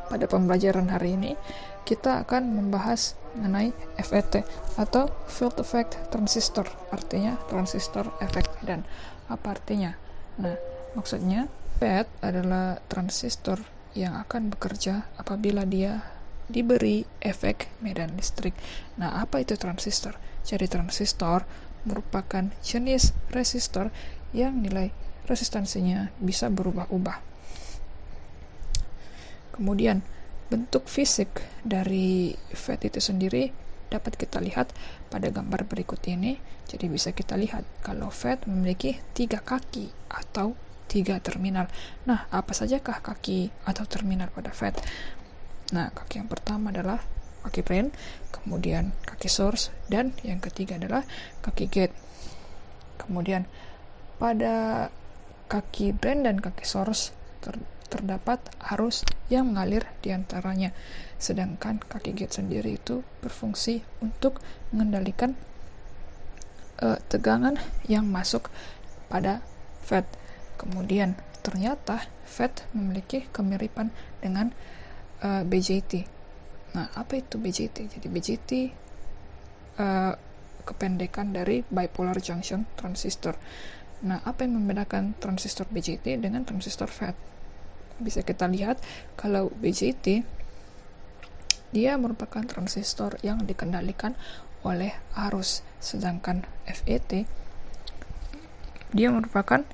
Pada pembelajaran hari ini, kita akan membahas mengenai FET atau Field Effect Transistor, artinya transistor efek medan. Apa artinya? Nah, maksudnya FET adalah transistor yang akan bekerja apabila dia diberi efek medan listrik. Nah, apa itu transistor? Jadi transistor merupakan jenis resistor yang nilai resistansinya bisa berubah-ubah. Kemudian bentuk fisik dari FET itu sendiri dapat kita lihat pada gambar berikut ini. Jadi bisa kita lihat kalau FET memiliki 3 kaki atau 3 terminal. Nah, apa sajakah kaki atau terminal pada FET? Nah, kaki yang pertama adalah kaki drain, kemudian kaki source, dan yang ketiga adalah kaki gate. Kemudian pada kaki drain dan kaki source terdapat arus yang mengalir di antaranya, sedangkan kaki gate sendiri itu berfungsi untuk mengendalikan tegangan yang masuk pada FET. Kemudian ternyata FET memiliki kemiripan dengan BJT. Nah, apa itu BJT? Jadi BJT kependekan dari bipolar junction transistor. Nah, apa yang membedakan transistor BJT dengan transistor FET? Bisa kita lihat kalau BJT dia merupakan transistor yang dikendalikan oleh arus, sedangkan FET dia merupakan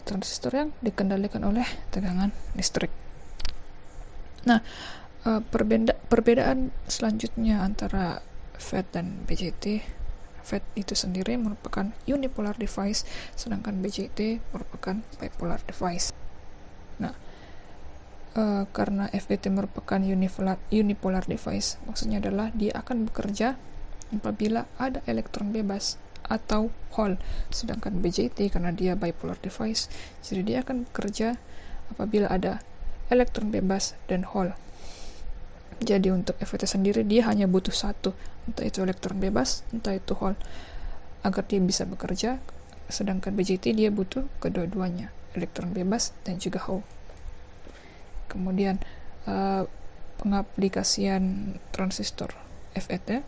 transistor yang dikendalikan oleh tegangan listrik. Nah, perbedaan selanjutnya antara FET dan BJT, FET itu sendiri merupakan unipolar device, sedangkan BJT merupakan bipolar device. Nah, karena FET merupakan unipolar device, maksudnya adalah dia akan bekerja apabila ada elektron bebas atau hole, sedangkan BJT karena dia bipolar device, jadi dia akan bekerja apabila ada elektron bebas dan hole. Jadi untuk FET sendiri dia hanya butuh satu, entah itu elektron bebas, entah itu hole, agar dia bisa bekerja, sedangkan BJT dia butuh kedua-duanya, elektron bebas dan juga hole. Kemudian pengaplikasian transistor FET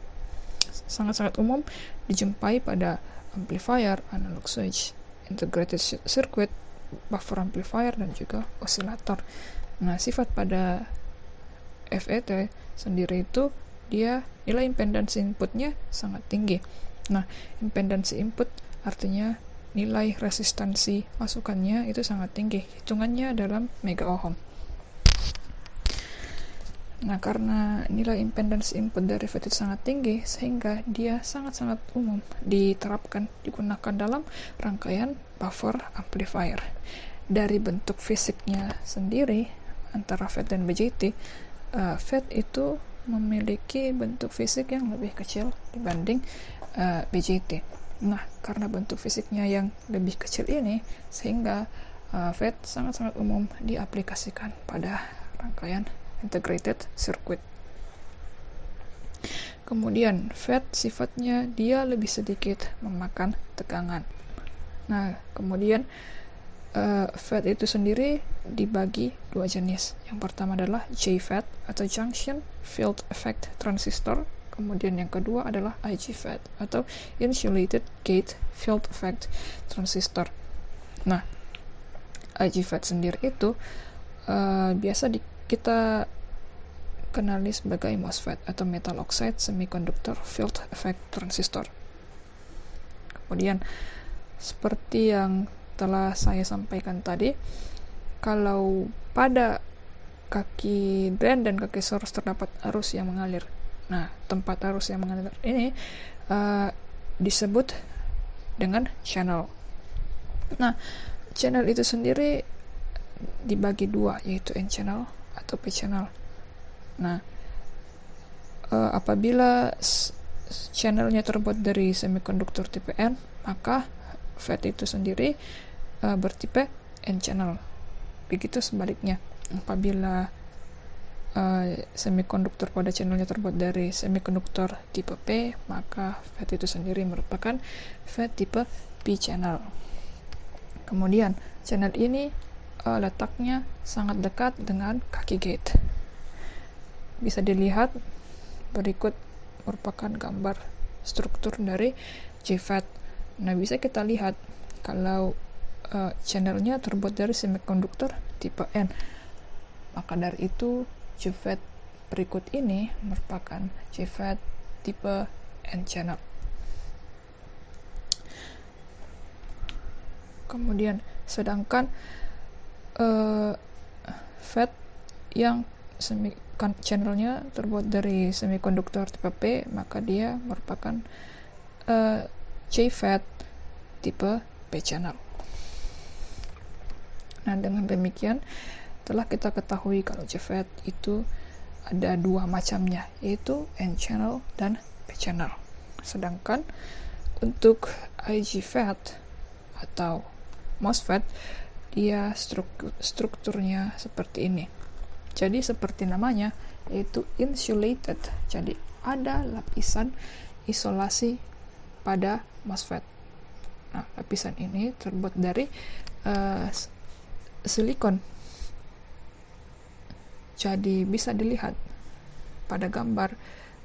sangat-sangat umum dijumpai pada amplifier, analog switch, integrated circuit, buffer amplifier, dan juga osilator. Nah, sifat pada FET sendiri itu dia nilai impedansi inputnya sangat tinggi. Nah, impedansi input artinya nilai resistansi masukannya itu sangat tinggi, hitungannya dalam mega ohm. Nah, karena nilai impedansi input dari FET itu sangat tinggi, sehingga dia sangat-sangat umum digunakan dalam rangkaian buffer amplifier. Dari bentuk fisiknya sendiri antara FET dan BJT, FET itu memiliki bentuk fisik yang lebih kecil dibanding BJT. Nah, karena bentuk fisiknya yang lebih kecil ini, sehingga FET sangat-sangat umum diaplikasikan pada rangkaian integrated circuit. Kemudian FET sifatnya dia lebih sedikit memakan tegangan. Nah, kemudian FET itu sendiri dibagi 2 jenis. Yang pertama adalah JFET atau Junction Field Effect Transistor. Kemudian yang kedua adalah IGFET atau Insulated Gate Field Effect Transistor. Nah, IGFET sendiri itu biasa kita kenali sebagai MOSFET atau Metal Oxide Semiconductor Field Effect Transistor. Kemudian seperti yang telah saya sampaikan tadi, kalau pada kaki drain dan kaki source terdapat arus yang mengalir. Nah, tempat arus yang mengalir ini disebut dengan channel. Nah, channel itu sendiri dibagi 2, yaitu N channel atau P channel. Nah, apabila channelnya terbuat dari semikonduktor tipe N, maka FET itu sendiri bertipe N channel. Begitu sebaliknya, apabila semikonduktor pada channelnya terbuat dari semikonduktor tipe P, maka FET itu sendiri merupakan FET tipe P channel. Kemudian channel ini letaknya sangat dekat dengan kaki gate. bisa dilihat berikut merupakan gambar struktur dari JFET. Nah, bisa kita lihat kalau channelnya terbuat dari semikonduktor tipe N, maka dari itu JFET berikut ini merupakan JFET tipe N channel. Kemudian sedangkan FET yang channelnya terbuat dari semikonduktor tipe P, maka dia merupakan JFET tipe P channel. Nah, dengan demikian telah kita ketahui kalau JFET itu ada dua macamnya, yaitu N channel dan P channel. Sedangkan untuk IGFET atau MOSFET, dia strukturnya seperti ini. Jadi seperti namanya, yaitu insulated. Jadi ada lapisan isolasi pada MOSFET. Nah, lapisan ini terbuat dari silikon. Jadi bisa dilihat pada gambar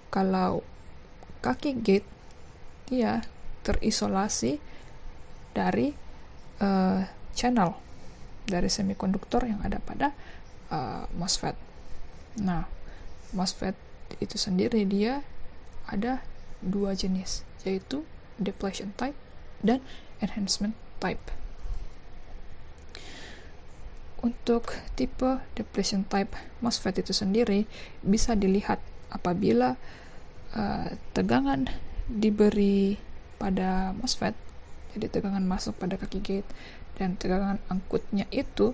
kalau kaki gate dia terisolasi dari channel dari semikonduktor yang ada pada MOSFET. Nah, MOSFET itu sendiri dia ada dua jenis, yaitu depletion type dan enhancement type. Untuk tipe depletion type MOSFET itu sendiri bisa dilihat apabila tegangan diberi pada MOSFET, jadi tegangan masuk pada kaki gate dan tegangan angkutnya itu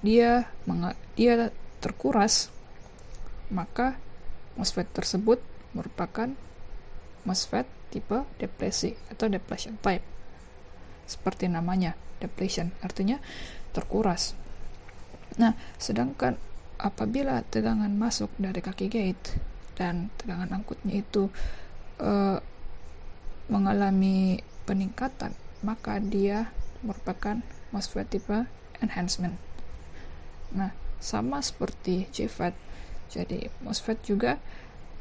dia terkuras, maka MOSFET tersebut merupakan MOSFET tipe deplesi atau depletion type. Seperti namanya, depletion artinya terkuras. Nah, sedangkan apabila tegangan masuk dari kaki gate dan tegangan angkutnya itu mengalami peningkatan, maka dia merupakan MOSFET tipe enhancement. Nah, sama seperti JFET, jadi MOSFET juga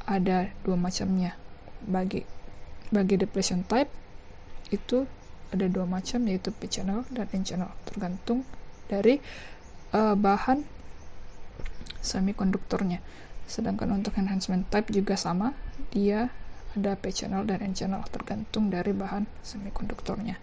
ada dua macamnya. Bagi depletion type itu ada dua macam, yaitu P channel dan N channel, tergantung dari bahan semikonduktornya. Sedangkan untuk enhancement type juga sama, dia ada P channel dan N channel tergantung dari bahan semikonduktornya.